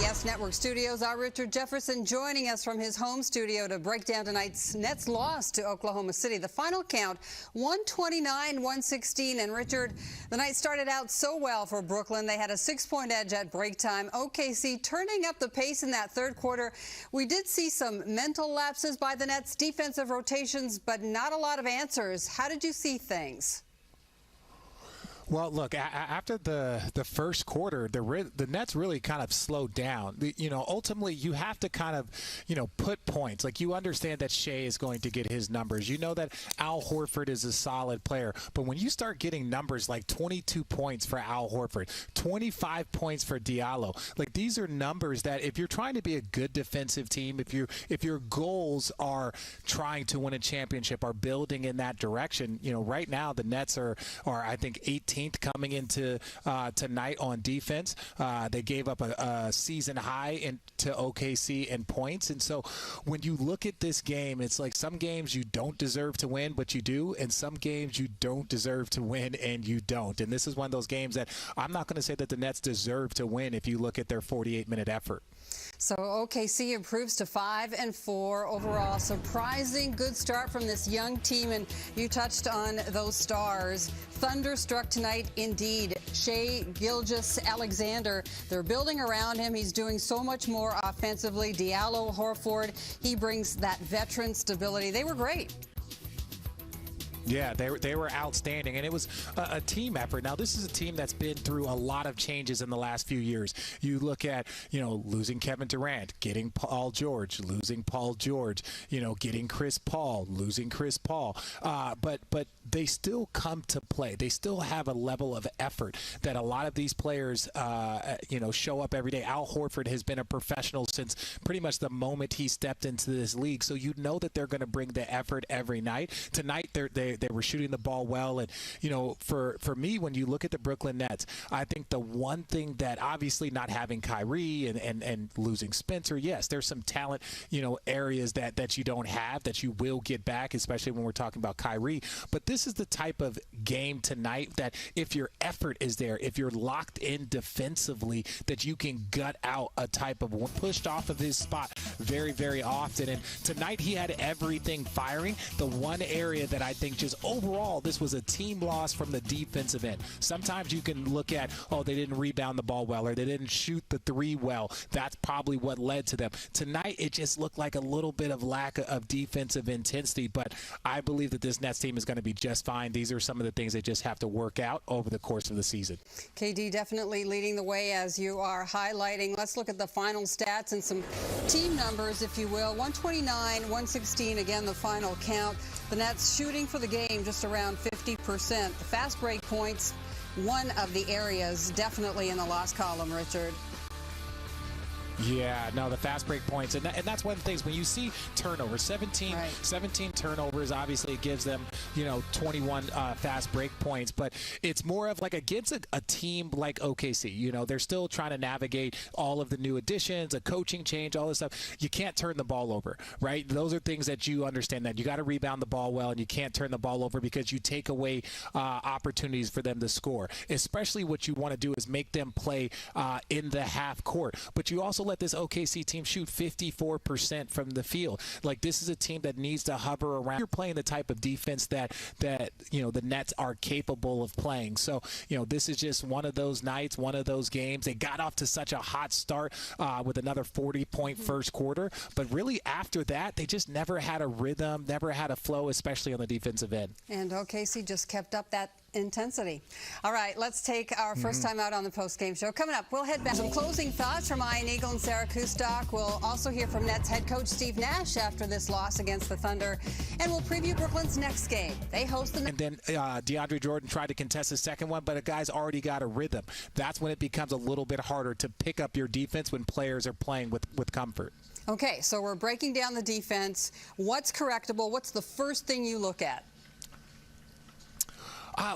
CBS Network Studios. Our Richard Jefferson joining us from his home studio to break down tonight's Nets loss to Oklahoma City. The final count, 129-116. And Richard, the night started out so well for Brooklyn. They had a 6-point edge at break time. OKC turning up the pace in that third quarter. We did see some mental lapses by the Nets, defensive rotations, but not a lot of answers. How did you see things? Well, look, after the first quarter, the Nets really kind of slowed down. Ultimately, you have to kind of, put points. Like, you understand that Shea is going to get his numbers. You know that Al Horford is a solid player. But when you start getting numbers like 22 points for Al Horford, 25 points for Diallo, like, these are numbers that if you're trying to be a good defensive team, if your goals are trying to win a championship, are building in that direction, right now the Nets are I think 18th coming into tonight on defense. They gave up a season high to OKC in points. And so when you look at this game, it's like some games you don't deserve to win, but you do. And some games you don't deserve to win and you don't. And this is one of those games that I'm not going to say that the Nets deserve to win if you look at their 48-minute effort. So OKC improves to 5-4 overall. Surprising good start from this young team, and you touched on those stars. Thunderstruck tonight indeed. Shea Gilgeous-Alexander, they're building around him. He's doing so much more offensively. Diallo, Horford, he brings that veteran stability. They were great. Yeah, they were outstanding, and it was a team effort. Now, this is a team that's been through a lot of changes in the last few years. You look at, losing Kevin Durant, getting Paul George, losing Paul George, getting Chris Paul, losing Chris Paul. But they still come to play. They still have a level of effort that a lot of these players, show up every day. Al Horford has been a professional since pretty much the moment he stepped into this league. So you know that they're going to bring the effort every night. Tonight, they were shooting the ball well. And, for me, when you look at the Brooklyn Nets, I think the one thing that obviously not having Kyrie and losing Spencer, yes, there's some talent, areas that you don't have that you will get back, especially when we're talking about Kyrie. But this is the type of game tonight that if your effort is there, if you're locked in defensively, that you can gut out a type of one pushed off of his spot very, very often. And tonight he had everything firing. The one area that I think just overall this was a team loss from the defensive end. Sometimes you can look at, they didn't rebound the ball well, or they didn't shoot the three well. That's probably what led to them. Tonight it just looked like a little bit of lack of defensive intensity, but I believe that this Nets team is going to be just fine. These are some of the things they just have to work out over the course of the season. KD definitely leading the way as you are highlighting. Let's look at the final stats and some team numbers, if you will. 129-116, again, the final count. The Nets shooting for the game just around 50%. The fast break points, one of the areas definitely in the loss column, Richard. Yeah, no, the fast break points, and that's one of the things when you see turnovers, 17 turnovers, obviously it gives them, 21 fast break points, but it's more of like against a team like OKC, they're still trying to navigate all of the new additions, a coaching change, all this stuff. You can't turn the ball over, right? Those are things that you understand, that you got to rebound the ball well, and you can't turn the ball over because you take away opportunities for them to score. Especially what you want to do is make them play in the half court, but you also let this OKC team shoot 54% from the field. Like, this is a team that needs to hover around. You're playing the type of defense that the Nets are capable of playing. So, this is just one of those nights, one of those games. They got off to such a hot start with another 40-point first quarter, but really after that, they just never had a rhythm, never had a flow, especially on the defensive end. And OKC just kept up that intensity. All right, let's take our first time out on the post-game show. Coming up, we'll head back. Some closing thoughts from Ian Eagle and Sarah Kustok. We'll also hear from Nets head coach Steve Nash after this loss against the Thunder. And we'll preview Brooklyn's next game. They host the... And then DeAndre Jordan tried to contest the second one, but a guy's already got a rhythm. That's when it becomes a little bit harder to pick up your defense when players are playing with comfort. Okay, so we're breaking down the defense. What's correctable? What's the first thing you look at?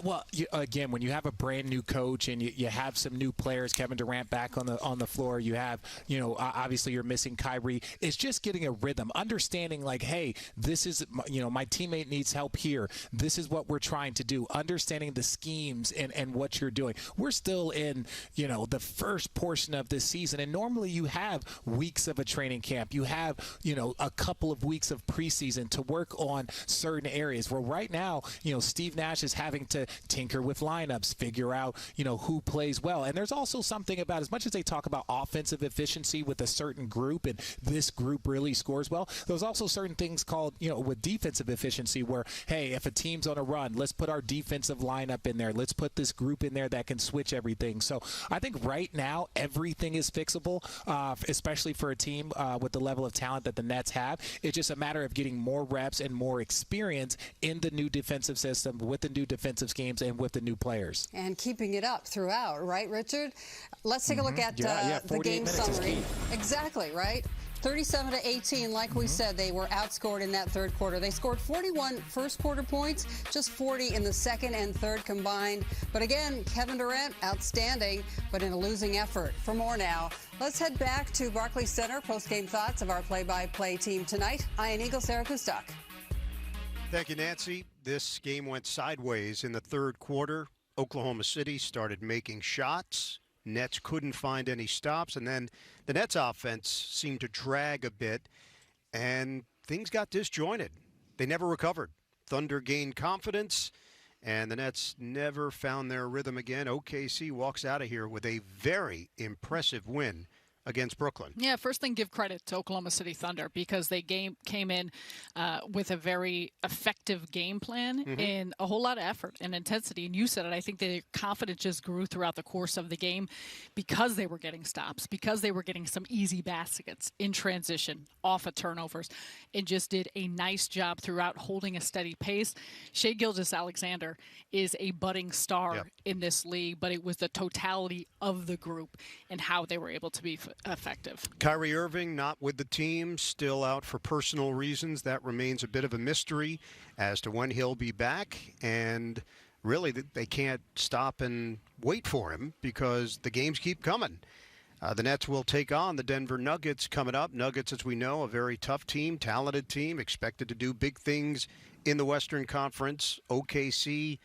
Well, again, when you have a brand new coach and you have some new players, Kevin Durant back on the floor, you have, obviously you're missing Kyrie. It's just getting a rhythm, understanding like, hey, this is, my teammate needs help here. This is what we're trying to do. Understanding the schemes and what you're doing. We're still in, the first portion of this season, and normally you have weeks of a training camp. You have, a couple of weeks of preseason to work on certain areas. Where right now, Steve Nash is having to tinker with lineups, figure out, who plays well. And there's also something about, as much as they talk about offensive efficiency with a certain group, and this group really scores well, there's also certain things called, with defensive efficiency where, hey, if a team's on a run, let's put our defensive lineup in there. Let's put this group in there that can switch everything. So I think right now everything is fixable, especially for a team with the level of talent that the Nets have. It's just a matter of getting more reps and more experience in the new defensive system with the new defensive schemes and with the new players. And keeping it up throughout, right, Richard? Let's take a look at the game summary. Exactly, right? 37-18, like we said, they were outscored in that third quarter. They scored 41 first quarter points, just 40 in the second and third combined. But again, Kevin Durant, outstanding, but in a losing effort. For more now, let's head back to Barclays Center. Post-game thoughts of our play-by-play team tonight. Ian Eagle, Sarah Kustok. Thank you, Nancy. This game went sideways in the third quarter. Oklahoma City started making shots. Nets couldn't find any stops, and then the Nets offense seemed to drag a bit, and things got disjointed. They never recovered. Thunder gained confidence, and the Nets never found their rhythm again. OKC walks out of here with a very impressive win against Brooklyn. Yeah, first thing, give credit to Oklahoma City Thunder because they came in with a very effective game plan and a whole lot of effort and intensity. And you said it, I think their confidence just grew throughout the course of the game because they were getting stops, because they were getting some easy baskets in transition, off of turnovers, and just did a nice job throughout holding a steady pace. Shai Gilgeous-Alexander is a budding star in this league, but it was the totality of the group and how they were able to be effective. Kyrie Irving not with the team, still out for personal reasons. That remains a bit of a mystery as to when he'll be back, and really they can't stop and wait for him because the games keep coming. The Nets will take on the Denver Nuggets coming up. Nuggets, as we know, a very tough team, talented team, expected to do big things in the Western Conference. OKC,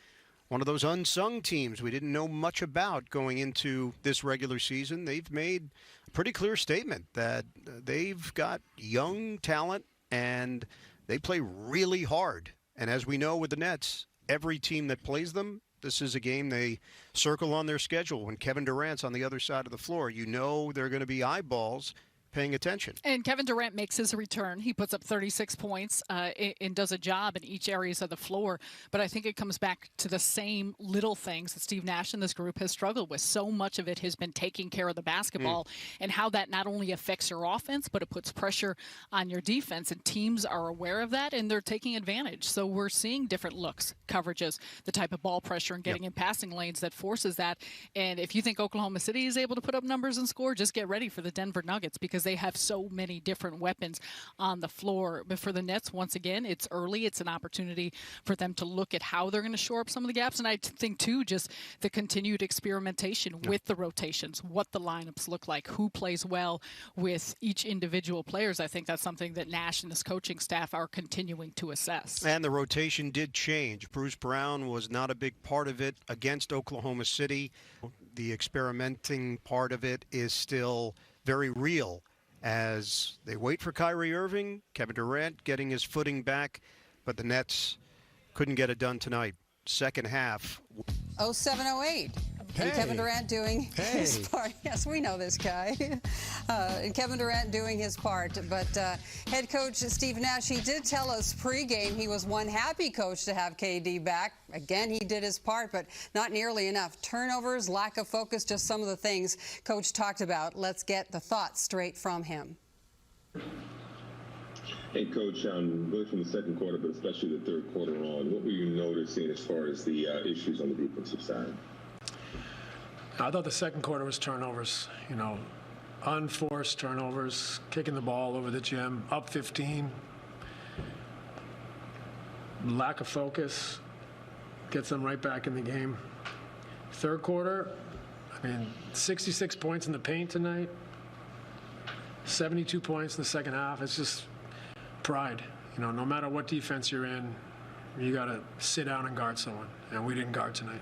one of those unsung teams we didn't know much about going into this regular season. They've made a pretty clear statement that they've got young talent and they play really hard. And as we know with the Nets, every team that plays them, this is a game they circle on their schedule. When Kevin Durant's on the other side of the floor, you know there are going to be eyeballs paying attention. And Kevin Durant makes his return. He puts up 36 points and does a job in each areas of the floor. But I think it comes back to the same little things that Steve Nash and this group has struggled with. So much of it has been taking care of the basketball and how that not only affects your offense, but it puts pressure on your defense. And teams are aware of that, and they're taking advantage. So we're seeing different looks, coverages, the type of ball pressure and getting in passing lanes that forces that. And if you think Oklahoma City is able to put up numbers and score, just get ready for the Denver Nuggets because they have so many different weapons on the floor. But for the Nets, once again, it's early. It's an opportunity for them to look at how they're going to shore up some of the gaps. And I think, too, just the continued experimentation with the rotations, what the lineups look like, who plays well with each individual players. I think that's something that Nash and his coaching staff are continuing to assess. And the rotation did change. Bruce Brown was not a big part of it against Oklahoma City. The experimenting part of it is still very real as they wait for Kyrie Irving, Kevin Durant getting his footing back, but the Nets couldn't get it done tonight. Second half. 07-08. And Kevin Durant doing his part. Yes, we know this guy. And Kevin Durant doing his part. But head coach Steve Nash, he did tell us pregame he was one happy coach to have KD back. Again, he did his part, but not nearly enough. Turnovers, lack of focus, just some of the things Coach talked about. Let's get the thoughts straight from him. Hey, Coach, really from the second quarter, but especially the third quarter on, what were you noticing as far as the issues on the defensive side? I thought the second quarter was turnovers, unforced turnovers, kicking the ball over the gym, up 15, lack of focus, gets them right back in the game. Third quarter, 66 points in the paint tonight, 72 points in the second half. It's just pride. No matter what defense you're in, you got to sit down and guard someone, and we didn't guard tonight.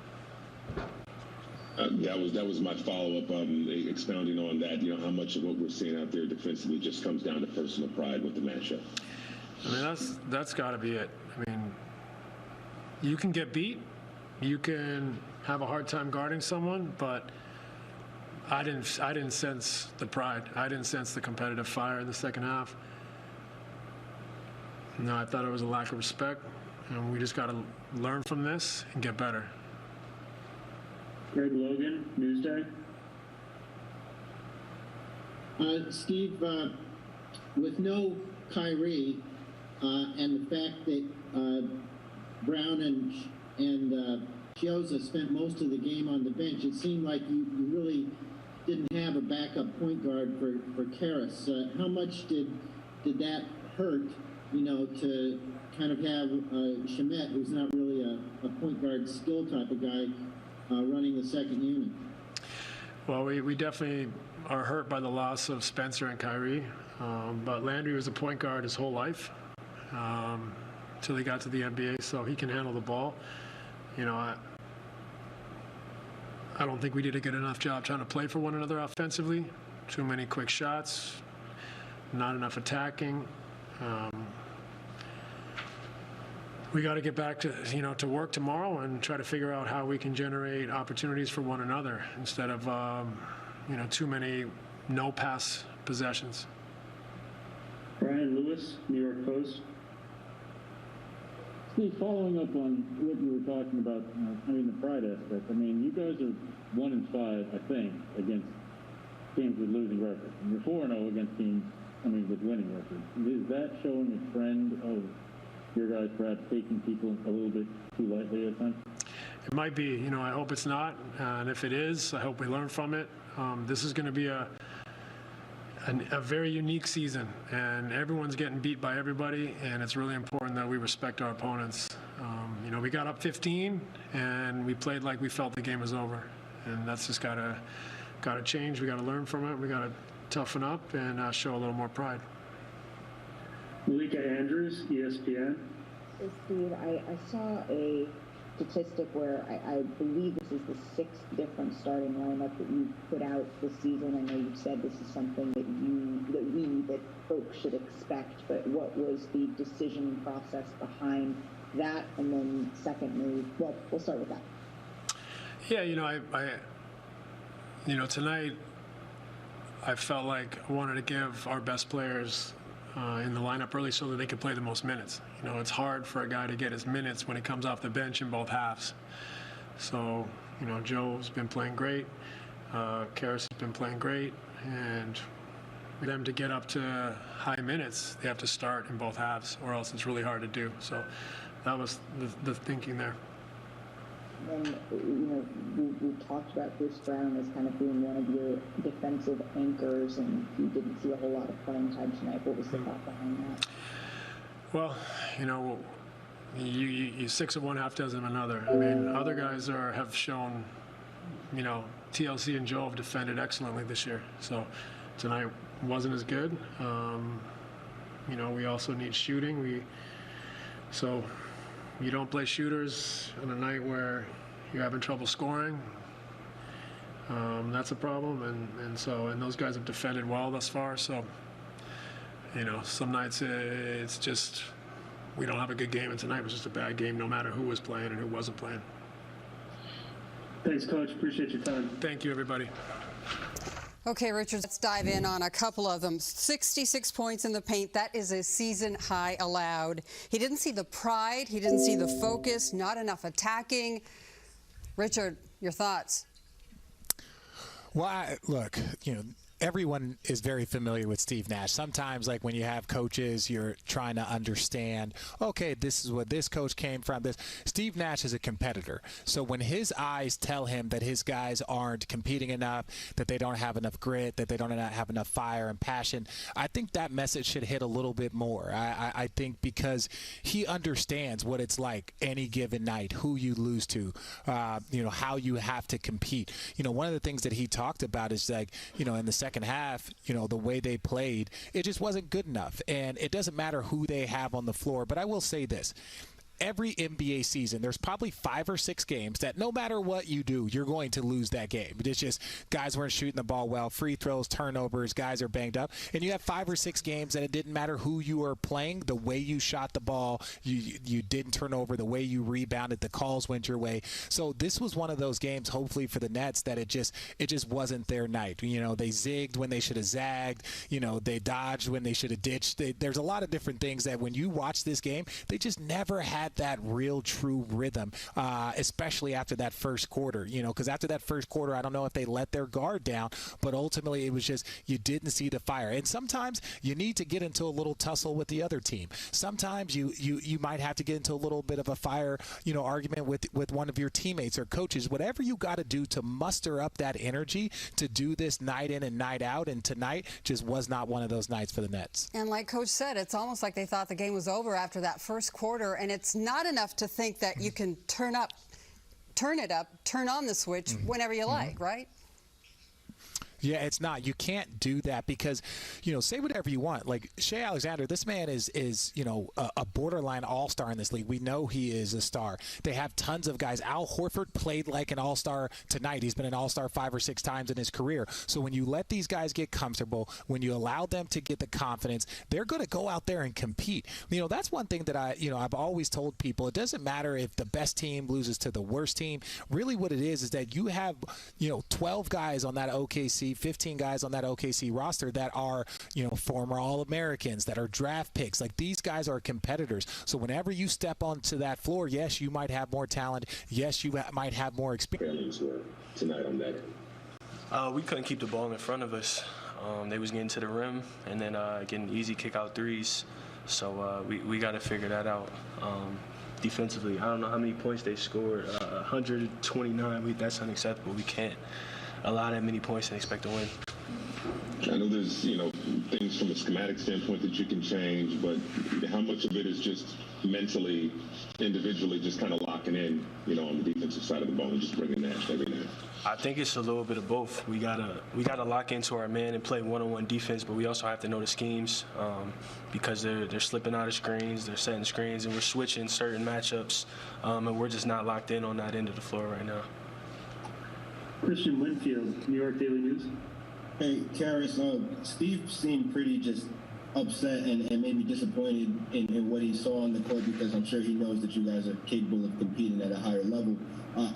That was my follow-up, expounding on that. How much of what we're seeing out there defensively just comes down to personal pride with the matchup. That's got to be it. You can get beat, you can have a hard time guarding someone, but I didn't sense the pride. I didn't sense the competitive fire in the second half. No, I thought it was a lack of respect, and we just got to learn from this and get better. Greg Logan, Newsday. Steve, with no Kyrie and the fact that Brown and Chioza spent most of the game on the bench, it seemed like you really didn't have a backup point guard for Karras. How much did that hurt, to kind of have Shamet, who's not really a point guard skill type of guy, running the second unit? Well, we definitely are hurt by the loss of Spencer and Kyrie, but Landry was a point guard his whole life until he got to the NBA, so he can handle the ball. I don't think we did a good enough job trying to play for one another offensively. Too many quick shots, not enough attacking. We got to get back to work tomorrow and try to figure out how we can generate opportunities for one another instead of too many no-pass possessions. Brian Lewis, New York Post. Steve, following up on what you were talking about, the pride aspect. You guys are 1-5, I think, against teams with losing records. And you're 4-0 against teams, with winning records. Is that showing a trend of your guys perhaps taking people a little bit too lightly at times? It might be. I hope it's not. And if it is, I hope we learn from it. This is going to be a very unique season, and everyone's getting beat by everybody, and it's really important that we respect our opponents. We got up 15, and we played like we felt the game was over, and that's just got to change. We got to learn from it. We got to toughen up and show a little more pride. Malika Andrews, ESPN. So Steve, I saw a statistic where I believe this is the 6th different starting lineup that you put out this season. I know you've said this is something that folks should expect, but what was the decision process behind that? And then secondly, well, we'll start with that. Yeah, tonight I felt like I wanted to give our best players in the lineup early so that they could play the most minutes. It's hard for a guy to get his minutes when he comes off the bench in both halves. So, Joe's been playing great. Karras has been playing great. And for them to get up to high minutes, they have to start in both halves, or else it's really hard to do. So that was the thinking there. And, we talked about Bruce Brown as kind of being one of your defensive anchors, and you didn't see a whole lot of playing time tonight. What was the thought behind that? Well, you 6 of one, half dozen of another. Other guys have shown, TLC and Joe have defended excellently this year. So tonight wasn't as good. We also need shooting. So you don't play shooters on a night where you're having trouble scoring. That's a problem, and those guys have defended well thus far. So, some nights it's just we don't have a good game, and tonight was just a bad game, no matter who was playing and who wasn't playing. Thanks, Coach. Appreciate your time. Thank you, everybody. Okay, Richard, let's dive in on a couple of them. 66 points in the paint. That is a season high allowed. He didn't see the pride. He didn't see the focus. Not enough attacking. Richard, your thoughts? Well, look, everyone is very familiar with Steve Nash. Sometimes, like when you have coaches, you're trying to understand, okay, this is what this coach came from. This Steve Nash is a competitor. So when his eyes tell him that his guys aren't competing enough, that they don't have enough grit, that they don't have enough fire and passion, I think that message should hit a little bit more. I think because he understands what it's like any given night, who you lose to, how you have to compete. One of the things that he talked about is like, in the second half, the way they played, it just wasn't good enough. And it doesn't matter who they have on the floor. But I will say this. Every NBA season, there's probably 5 or 6 games that no matter what you do, you're going to lose that game. It's just guys weren't shooting the ball well, free throws, turnovers, guys are banged up. And you have 5 or 6 games that it didn't matter who you were playing, the way you shot the ball, you didn't turn over, the way you rebounded, the calls went your way. So this was one of those games, hopefully for the Nets, that it just wasn't their night. They zigged when they should have zagged. They dodged when they should have ditched. There's a lot of different things that when you watch this game, they just never had that real true rhythm, especially after that first quarter, because after that first quarter, I don't know if they let their guard down, but ultimately it was just you didn't see the fire. And sometimes you need to get into a little tussle with the other team. Sometimes you might have to get into a little bit of a fire, argument with one of your teammates or coaches, whatever you got to do to muster up that energy to do this night in and night out. And tonight just was not one of those nights for the Nets. And like Coach said, it's almost like they thought the game was over after that first quarter, and it's not enough to think that you can turn on the switch whenever you like, right? Yeah, it's not. You can't do that because, say whatever you want. Like Shea Alexander, this man is a borderline all-star in this league. We know he is a star. They have tons of guys. Al Horford played like an all-star tonight. He's been an all-star 5 or 6 times in his career. So when you let these guys get comfortable, when you allow them to get the confidence, they're going to go out there and compete. That's one thing that I've always told people. It doesn't matter if the best team loses to the worst team. Really what it is that you have, 12 guys on that OKC, 15 guys on that OKC roster that are, former All-Americans, that are draft picks. Like, these guys are competitors. So whenever you step onto that floor, yes, you might have more talent. Yes, you might have more experience. Tonight on that. We couldn't keep the ball in front of us. They was getting to the rim and then getting easy kick-out threes. So we got to figure that out. Defensively, I don't know how many points they scored. 129. That's unacceptable. We can't allow that many points and expect to win. I know there's, things from a schematic standpoint that you can change, but how much of it is just mentally, individually, just kind of locking in, on the defensive side of the ball and just bringing Nash every night? I think it's a little bit of both. We gotta lock into our man and play one-on-one defense, but we also have to know the schemes because they're slipping out of screens, they're setting screens, and we're switching certain matchups, and we're just not locked in on that end of the floor right now. Christian Winfield, New York Daily News. Hey, Karis, Steve seemed pretty just upset and maybe disappointed in what he saw on the court because I'm sure he knows that you guys are capable of competing at a higher level.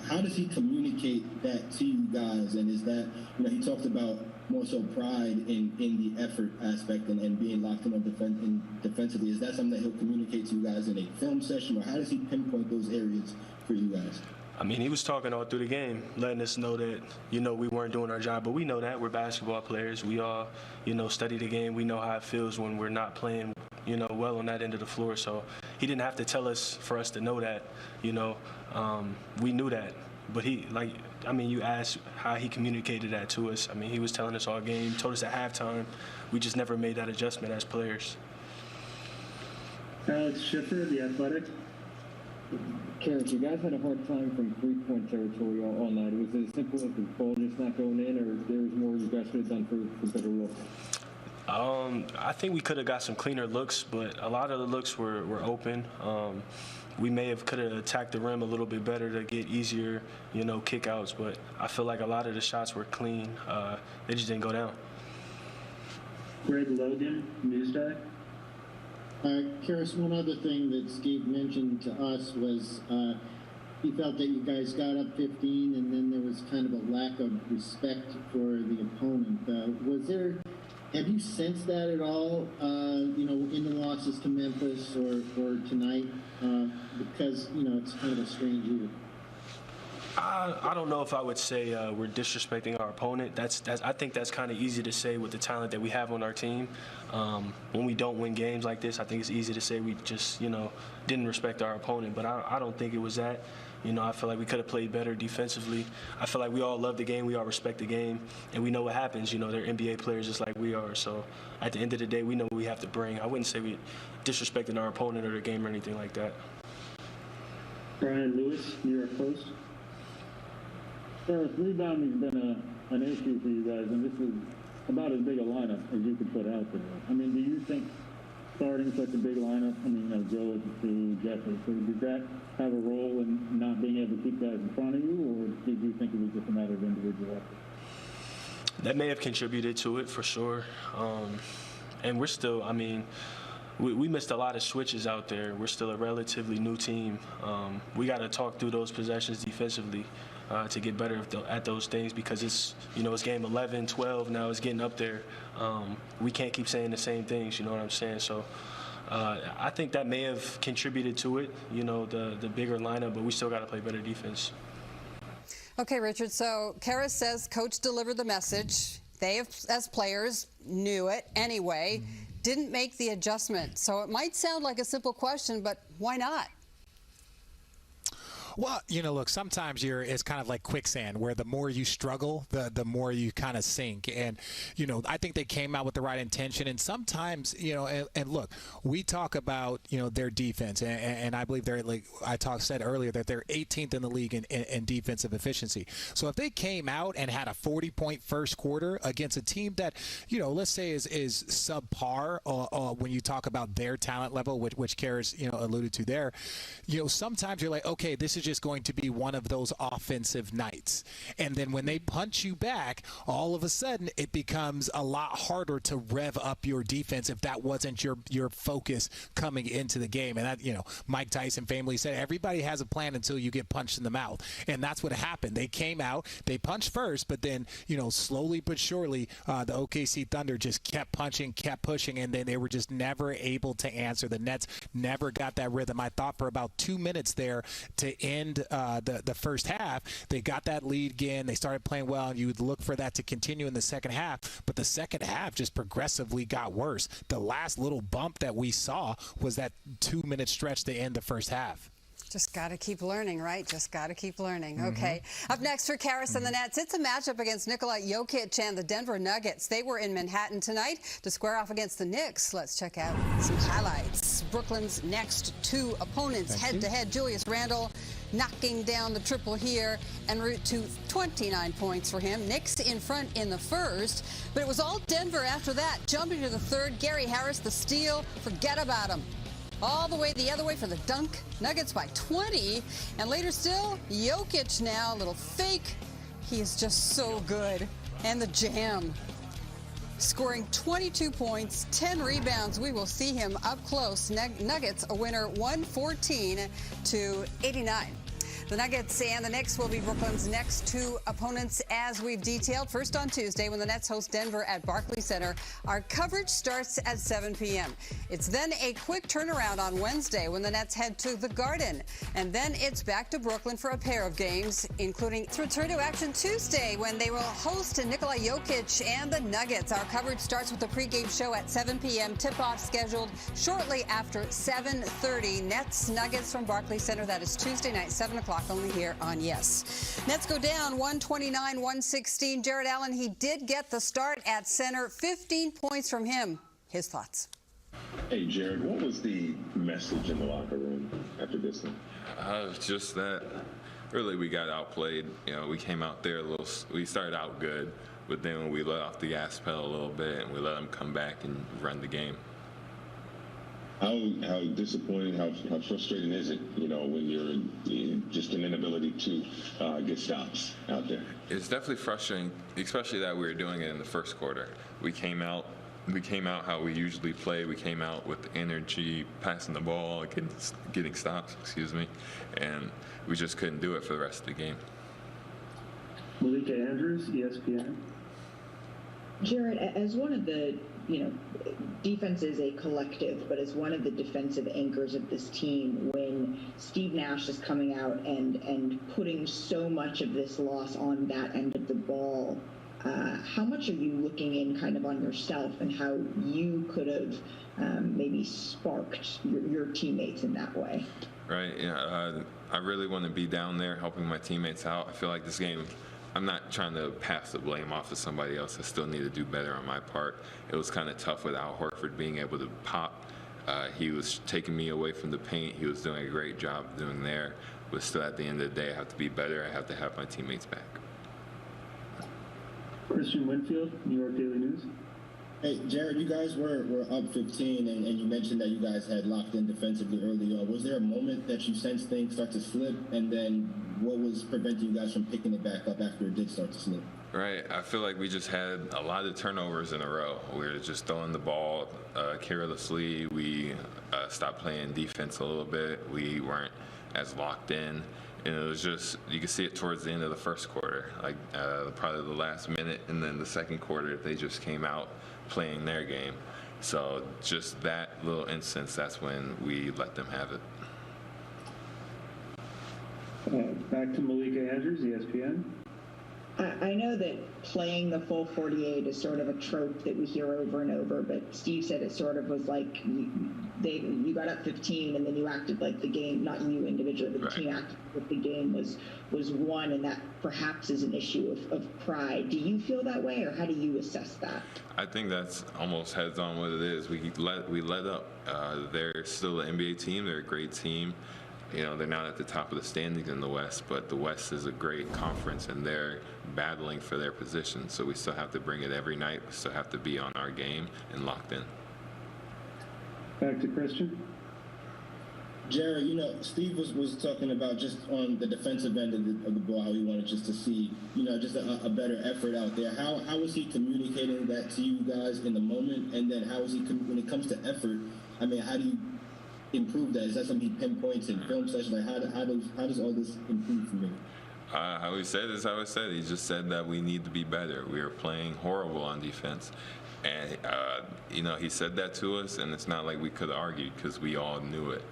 How does he communicate that to you guys? And is that, he talked about more so pride in the effort aspect and being locked in on defensively. Is that something that he'll communicate to you guys in a film session, or how does he pinpoint those areas for you guys? I mean, he was talking all through the game, letting us know that, we weren't doing our job. But we know that. We're basketball players. We all, study the game. We know how it feels when we're not playing, well on that end of the floor. So he didn't have to tell us for us to know that, we knew that. But you asked how he communicated that to us. I mean, he was telling us all game, told us at halftime. We just never made that adjustment as players. Alex Schiffer, The Athletic. Karis, you guys had a hard time from three-point territory all night. Was it as simple as the ball just not going in, or there was more you guys could have done for better looks? I think we could have got some cleaner looks, but a lot of the looks were open. We could have attacked the rim a little bit better to get easier, kickouts, but I feel like a lot of the shots were clean. They just didn't go down. Greg Logan, Newsday. Karis, one other thing that Steve mentioned to us was he felt that you guys got up 15 and then there was kind of a lack of respect for the opponent. Have you sensed that at all, in the losses to Memphis or tonight? Because, it's kind of a strange year. I don't know if I would say we're disrespecting our opponent. I think that's kind of easy to say with the talent that we have on our team. When we don't win games like this, I think it's easy to say we just, didn't respect our opponent. But I don't think it was that. I feel like we could have played better defensively. I feel like we all love the game. We all respect the game. And we know what happens. They're NBA players just like we are. So at the end of the day, we know what we have to bring. I wouldn't say we disrespecting our opponent or the game or anything like that. Brian Lewis, New York Post. Harris, rebounding's been an issue for you guys, and this is about as big a lineup as you could put out there. I mean, do you think starting such a big lineup, Joe is a 2, Jeffrey, so did that have a role in not being able to keep guys in front of you, or did you think it was just a matter of individual effort? That may have contributed to it for sure. And we're still, we missed a lot of switches out there. We're still a relatively new team. We got to talk through those possessions defensively to get better at those things, because it's game 11, 12 now. It's getting up there. We can't keep saying the same things, you know what I'm saying? So I think that may have contributed to it, the bigger lineup, but we still got to play better defense. Okay, Richard, so Karras says coach delivered the message. They, as players, knew it anyway, didn't make the adjustment. So it might sound like a simple question, but why not? Well, look, sometimes it's kind of like quicksand, where the more you struggle, the more you kind of sink. And, I think they came out with the right intention. And sometimes, and look, we talk about, their defense. And I believe they're, like said earlier, that they're 18th in the league in defensive efficiency. So if they came out and had a 40-point first quarter against a team that, let's say is subpar when you talk about their talent level, which Karras, alluded to there, sometimes you're like, okay, this is just going to be one of those offensive nights. And then when they punch you back, all of a sudden it becomes a lot harder to rev up your defense if that wasn't your focus coming into the game. And that, Mike Tyson famously said, everybody has a plan until you get punched in the mouth. And that's what happened. They came out, they punched first, but then, slowly but surely, the OKC Thunder just kept punching, kept pushing, and then they were just never able to answer. The Nets never got that rhythm. I thought for about 2 minutes there to end the first half, they got that lead again. They started playing well, and you would look for that to continue in the second half. But the second half just progressively got worse. The last little bump that we saw was that 2-minute stretch to end the first half. Just got to keep learning, right? Just got to keep learning. Okay. Up next for Karras and the Nets, it's a matchup against Nikola Jokic and the Denver Nuggets. They were in Manhattan tonight to square off against the Knicks. Let's check out some highlights. Brooklyn's next 2 opponents head-to-head. Julius Randle knocking down the triple here en route to 29 points for him. Knicks in front in the first, but it was all Denver after that. Jumping to the third, Gary Harris, the steal. Forget about him. All the way the other way for the dunk. Nuggets by 20. And later still, Jokic now, a little fake. He is just so good. And the jam. Scoring 22 points, 10 rebounds. We will see him up close. Nuggets a winner 114-89. The Nuggets and the Knicks will be Brooklyn's next 2 opponents, as we've detailed. First on Tuesday, when the Nets host Denver at Barclays Center. Our coverage starts at 7 p.m. It's then a quick turnaround on Wednesday when the Nets head to the Garden. And then it's back to Brooklyn for a pair of games, including return to action Tuesday when they will host Nikola Jokic and the Nuggets. Our coverage starts with the pregame show at 7 p.m. Tip-off scheduled shortly after 7:30. Nets Nuggets from Barclays Center. That is Tuesday night, 7 o'clock. Only here on Yes. Nets go down 129-116. Jared Allen, he did get the start at center. 15 points from him. His thoughts. Hey, Jared, what was the message in the locker room after this one? It's just that really we got outplayed. We came out there we started out good, but then we let off the gas pedal a little bit and we let them come back and run the game. How disappointing, how frustrating is it, when you're just an inability to get stops out there? It's definitely frustrating, especially that we were doing it in the first quarter. We came out how we usually play. We came out with energy, passing the ball, getting stops, and we just couldn't do it for the rest of the game. Malika Andrews, ESPN. Jared, as one of the defense is a collective, but as one of the defensive anchors of this team, when Steve Nash is coming out and putting so much of this loss on that end of the ball, how much are you looking in kind of on yourself and how you could have maybe sparked your teammates in that way? Right. Yeah. I really want to be down there helping my teammates out. I feel like this game, I'm not trying to pass the blame off to somebody else. I still need to do better on my part. It was kind of tough without Horford being able to pop. He was taking me away from the paint. He was doing a great job doing there. But still, at the end of the day, I have to be better. I have to have my teammates back. Christian Winfield, New York Daily News. Hey, Jared, you guys were up 15, and you mentioned that you guys had locked in defensively early on. Was there a moment that you sensed things start to slip, and then what was preventing you guys from picking it back up after it did start to slip? Right. I feel like we just had a lot of turnovers in a row. We were just throwing the ball carelessly. We stopped playing defense a little bit. We weren't as locked in. And it was just, you could see it towards the end of the first quarter, like probably the last minute, and then the second quarter, they just came out playing their game. So just that little instance, that's when we let them have it. Back to Malika Andrews, ESPN. I know that playing the full 48 is sort of a trope that we hear over and over, but Steve said it sort of was like you got up 15 and then you acted like the game, not you individually, but the team acted like the game was won, and that perhaps is an issue of pride. Do you feel that way, or how do you assess that? I think that's almost heads on what it is. We let up. They're still an NBA team. They're a great team. You know, they're not at the top of the standings in the West, but the West is a great conference, and they're battling for their position. So we still have to bring it every night. We still have to be on our game and locked in. Back to Christian. Jared, Steve was talking about just on the defensive end of the ball, how he wanted just to see, just a better effort out there. How was he communicating that to you guys in the moment? And then how is he, when it comes to effort, I mean, how do you improve that? Is that something he pinpoints in film sessions? Like how does all this improve for me? How he said is how I said. He just said that we need to be better. We are playing horrible on defense. And, he said that to us, and it's not like we could argue because we all knew it.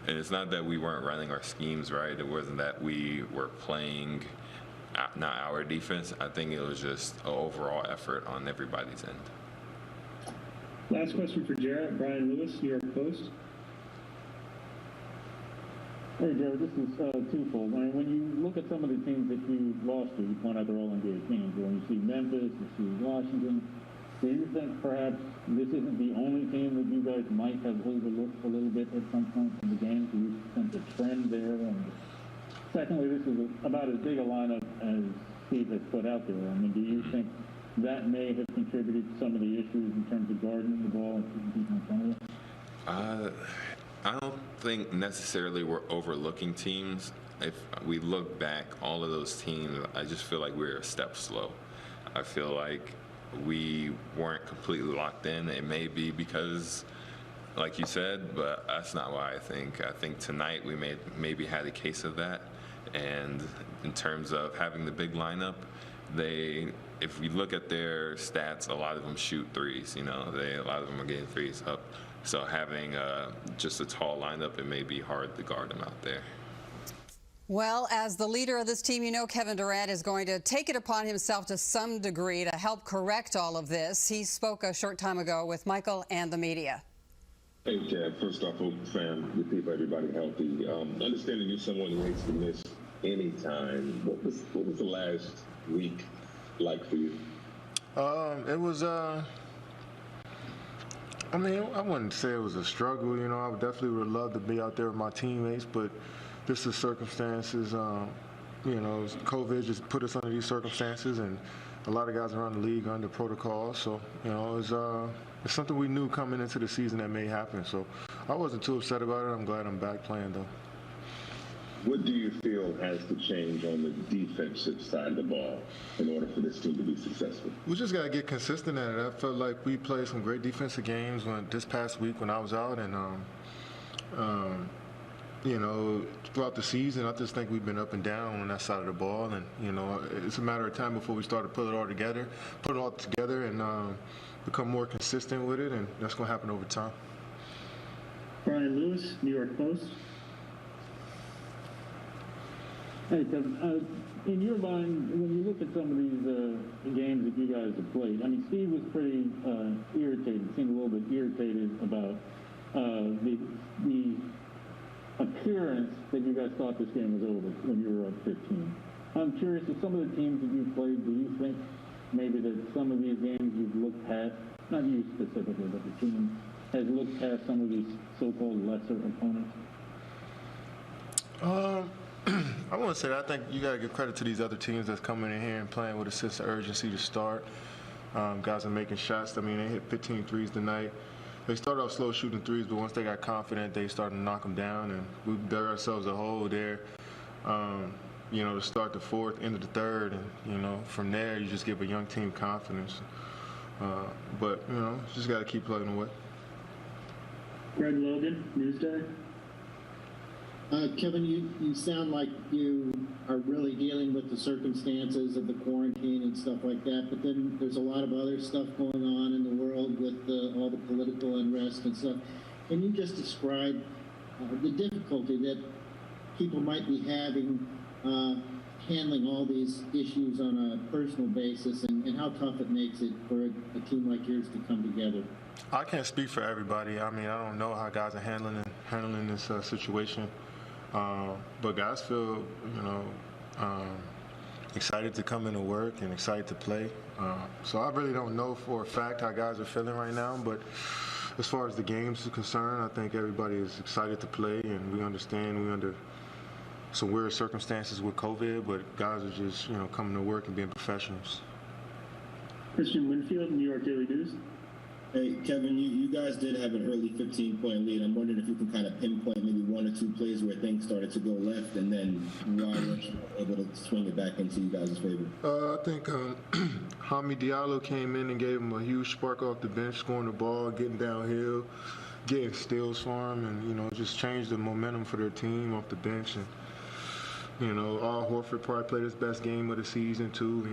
And it's not that we weren't running our schemes right. It wasn't that we were playing not our defense. I think it was just an overall effort on everybody's end. Last question for Jared. Brian Lewis, New York Post. Hey, Jared, this is twofold. I mean, when you look at some of the teams that you lost to, you point out they're all NBA teams. When you see Memphis, you see Washington, do you think perhaps this isn't the only team that you guys might have overlooked a little bit at some point in the game? Do you sense a trend there? And secondly, this is about as big a lineup as Steve has put out there. I mean, do you think that may have contributed to some of the issues in terms of guarding the ball and keeping people in front of it? I don't think necessarily we're overlooking teams. If we look back, all of those teams, I just feel like we're a step slow. I feel like we weren't completely locked in. It may be because, like you said, but that's not why I think. I think tonight we maybe had a case of that. And in terms of having the big lineup, if we look at their stats, a lot of them shoot threes. A lot of them are getting threes up. So having just a tall lineup, it may be hard to guard them out there. Well, as the leader of this team, Kevin Durant is going to take it upon himself to some degree to help correct all of this. He spoke a short time ago with Michael and the media. Hey, Chad. First off, hope the fam, you keep everybody healthy. Understanding you're someone who hates to miss any time. What was the last week like for you? It was. I mean, I wouldn't say it was a struggle. I would definitely would love to be out there with my teammates, but this is circumstances. COVID just put us under these circumstances, and a lot of guys around the league are under protocol. So, it's something we knew coming into the season that may happen. So, I wasn't too upset about it. I'm glad I'm back playing, though. What do you feel has to change on the defensive side of the ball in order for this team to be successful? We just got to get consistent at it. I felt like we played some great defensive games this past week when I was out, and throughout the season, I just think we've been up and down on that side of the ball, and it's a matter of time before we start to put it all together, and become more consistent with it, and that's going to happen over time. Brian Lewis, New York Post. Hey, Kevin, in your mind, when you look at some of these games that you guys have played, I mean, Steve was pretty irritated, seemed a little bit irritated about the appearance that you guys thought this game was over when you were up 15. I'm curious, if some of the teams that you've played, do you think maybe that some of these games you've looked past, not you specifically, but the team has looked past some of these so-called lesser opponents? I want to say that I think you got to give credit to these other teams that's coming in here and playing with a sense of urgency to start. Guys are making shots. I mean, they hit 15 threes tonight. They started off slow shooting threes, but once they got confident, they started to knock them down, and we dug ourselves a hole there. To start the fourth, end of the third, and from there you just give a young team confidence. But just got to keep plugging away. Greg Logan, Newsday. Kevin, you sound like you are really dealing with the circumstances of the quarantine and stuff like that, but then there's a lot of other stuff going on in the world with all the political unrest and stuff. Can you just describe the difficulty that people might be having handling all these issues on a personal basis, and how tough it makes it for a team like yours to come together? I can't speak for everybody. I mean, I don't know how guys are handling this situation. But guys feel, excited to come into work and excited to play. So I really don't know for a fact how guys are feeling right now. But as far as the games are concerned, I think everybody is excited to play, and we understand we're under some weird circumstances with COVID, but guys are just, coming to work and being professionals. Christian Winfield, New York Daily News. Hey, Kevin, you guys did have an early 15-point lead. I'm wondering if you can kind of pinpoint maybe one or two plays where things started to go left, and then why weren't you able to swing it back into you guys' favor? I think Hami Diallo came in and gave him a huge spark off the bench, scoring the ball, getting downhill, getting steals for him, and, just changed the momentum for their team off the bench. And, Al Horford probably played his best game of the season too,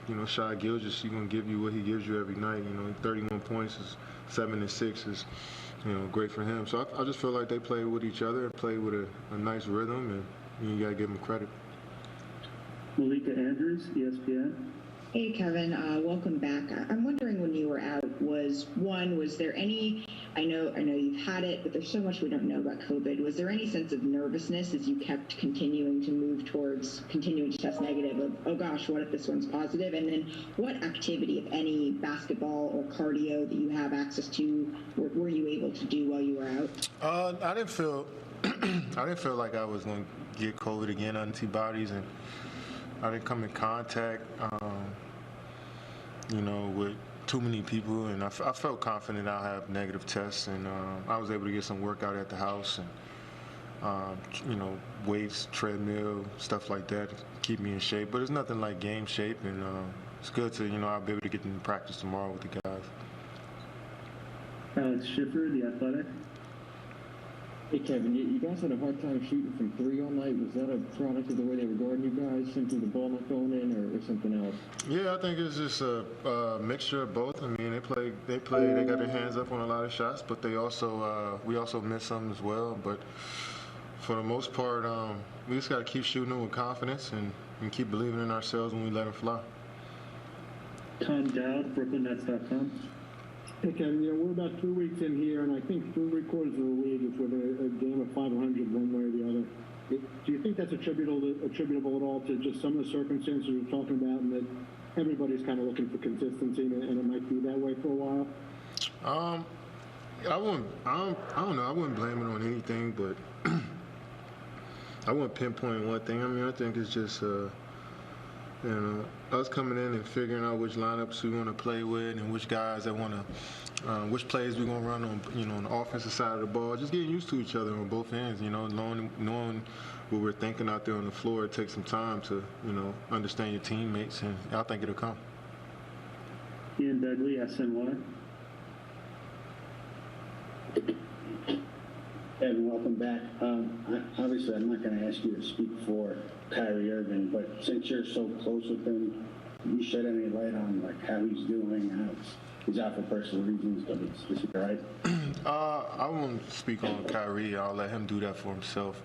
and Shai Gilgeous, he's gonna give you what he gives you every night. 31 points is 7 and 6 is, great for him. So I just feel like they played with each other and played with a nice rhythm, and you gotta give them credit. Malika Andrews, ESPN. Hey, Kevin, welcome back. I'm wondering, when you were out, was there any, I know you've had it, but there's so much we don't know about COVID. Was there any sense of nervousness as you kept continuing to move towards continuing to test negative of, oh gosh, what if this one's positive? And then what activity, if any, basketball or cardio that you have access to, were you able to do while you were out? I didn't feel like I was going to get COVID again, antibodies, and I didn't come in contact, with too many people, and I felt confident I'll have negative tests, and I was able to get some workout at the house, and weights, treadmill, stuff like that, to keep me in shape. But it's nothing like game shape, and it's good to, I'll be able to get in practice tomorrow with the guys. Alex Schiffer, The Athletic. Hey, Kevin, you guys had a hard time shooting from three all night. Was that a product of the way they were guarding you guys, simply the ball not going in, or something else? Yeah, I think it's just a mixture of both. I mean, they got their hands up on a lot of shots, but we also missed some as well. But for the most part, we just got to keep shooting them with confidence and keep believing in ourselves when we let them fly. Tom Dowd, BrooklynNets.com. Hey, Kevin, we're about 2 weeks in here, and I think 3/4 of the league is with a game of 500 one way or the other. Do you think that's attributable at all to just some of the circumstances you're talking about, and that everybody's kind of looking for consistency, and it might be that way for a while? I don't know. I wouldn't blame it on anything, but I wouldn't pinpoint one thing. I mean, I think it's just us coming in and figuring out which lineups we want to play with and which guys that want to, which plays we're going to run on, on the offensive side of the ball. Just getting used to each other on both ends, knowing what we're thinking out there on the floor. It takes some time to, understand your teammates, and I think it'll come. Ian Begley, SNY. Kevin, welcome back. Obviously, I'm not going to ask you to speak for Kyrie Irving, but since you're so close with him, can you shed any light on how he's doing, he's out for personal reasons, but is he all right? I won't speak on Kyrie. I'll let him do that for himself.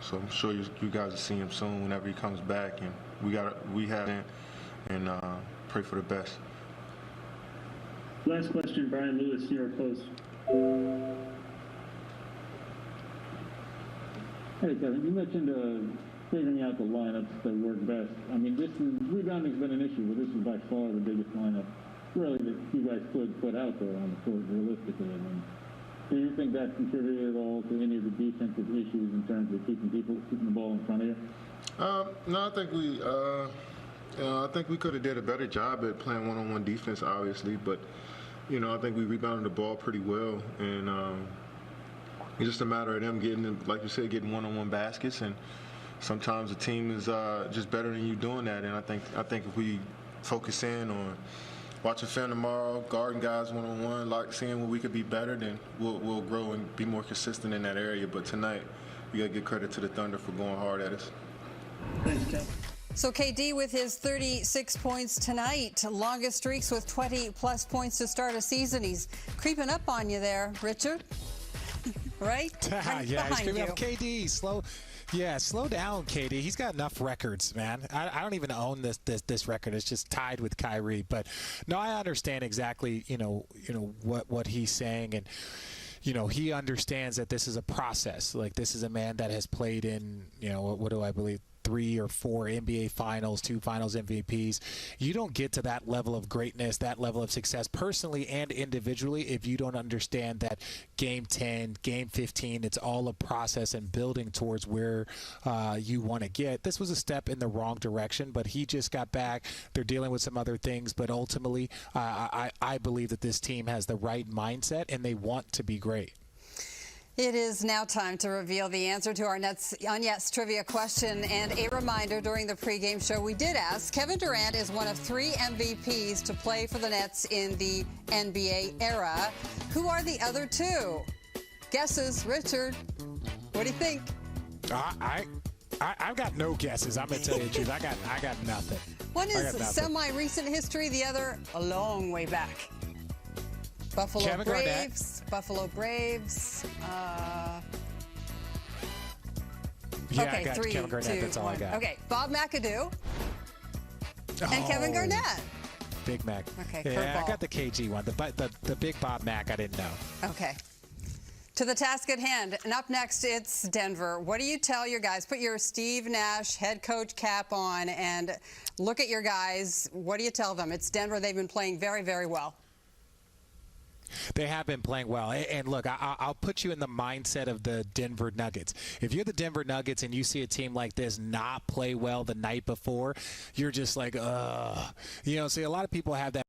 So I'm sure you guys will see him soon whenever he comes back, and we have him and pray for the best. Last question, Brian Lewis, New York Post. Hey, Kevin, you mentioned figuring out the lineups that work best. I mean, rebounding's been an issue, but this is by far the biggest lineup really that you guys could put out there on the court realistically. I mean, do you think that contributed at all to any of the defensive issues in terms of keeping the ball in front of you? No, I think we could have did a better job at playing one-on-one defense, obviously, but I think we rebounded the ball pretty well, and it's just a matter of them getting, like you said, getting one-on-one baskets, and sometimes the team is just better than you doing that, and I think if we focus in on watching film tomorrow, guarding guys one-on-one, seeing where we could be better, then we'll grow and be more consistent in that area. But tonight, we got to give credit to the Thunder for going hard at us. Thanks, Ken. So KD with his 36 points tonight, longest streaks with 20-plus points to start a season. He's creeping up on you there, Richard. Right? Yeah, he's creeping up. KD, slow down, KD. He's got enough records, man. I don't even own this record. It's just tied with Kyrie. But no, I understand exactly, what he's saying, and he understands that this is a process. Like, this is a man that has played in, what do I believe, 3 or 4 NBA finals, 2 finals MVPs. You don't get to that level of greatness, that level of success personally and individually if you don't understand that game 10, game 15, it's all a process and building towards where you want to get. This was a step in the wrong direction, but he just got back. They're dealing with some other things, but ultimately I believe that this team has the right mindset and they want to be great. It is now time to reveal the answer to our Nets on Yes trivia question. And a reminder, during the pregame show, we did ask, Kevin Durant is one of 3 MVPs to play for the Nets in the NBA era. Who are the other 2? Guesses, Richard. What do you think? I've got no guesses. I'm going to tell you the truth. I got nothing. One is semi-recent history, the other a long way back. Buffalo Braves. Yeah, okay, I got 3, Kevin Garnett. 2, That's all 1. I got. Okay, Bob McAdoo and Kevin Garnett. Big Mac. Okay, yeah, curveball. I got the KG one. The big Bob Mac, I didn't know. Okay. To the task at hand. And up next, it's Denver. What do you tell your guys? Put your Steve Nash head coach cap on and look at your guys. What do you tell them? It's Denver. They've been playing very, very well. They have been playing well. And look, I'll put you in the mindset of the Denver Nuggets. If you're the Denver Nuggets and you see a team like this not play well the night before, you're just like, ugh. See, a lot of people have that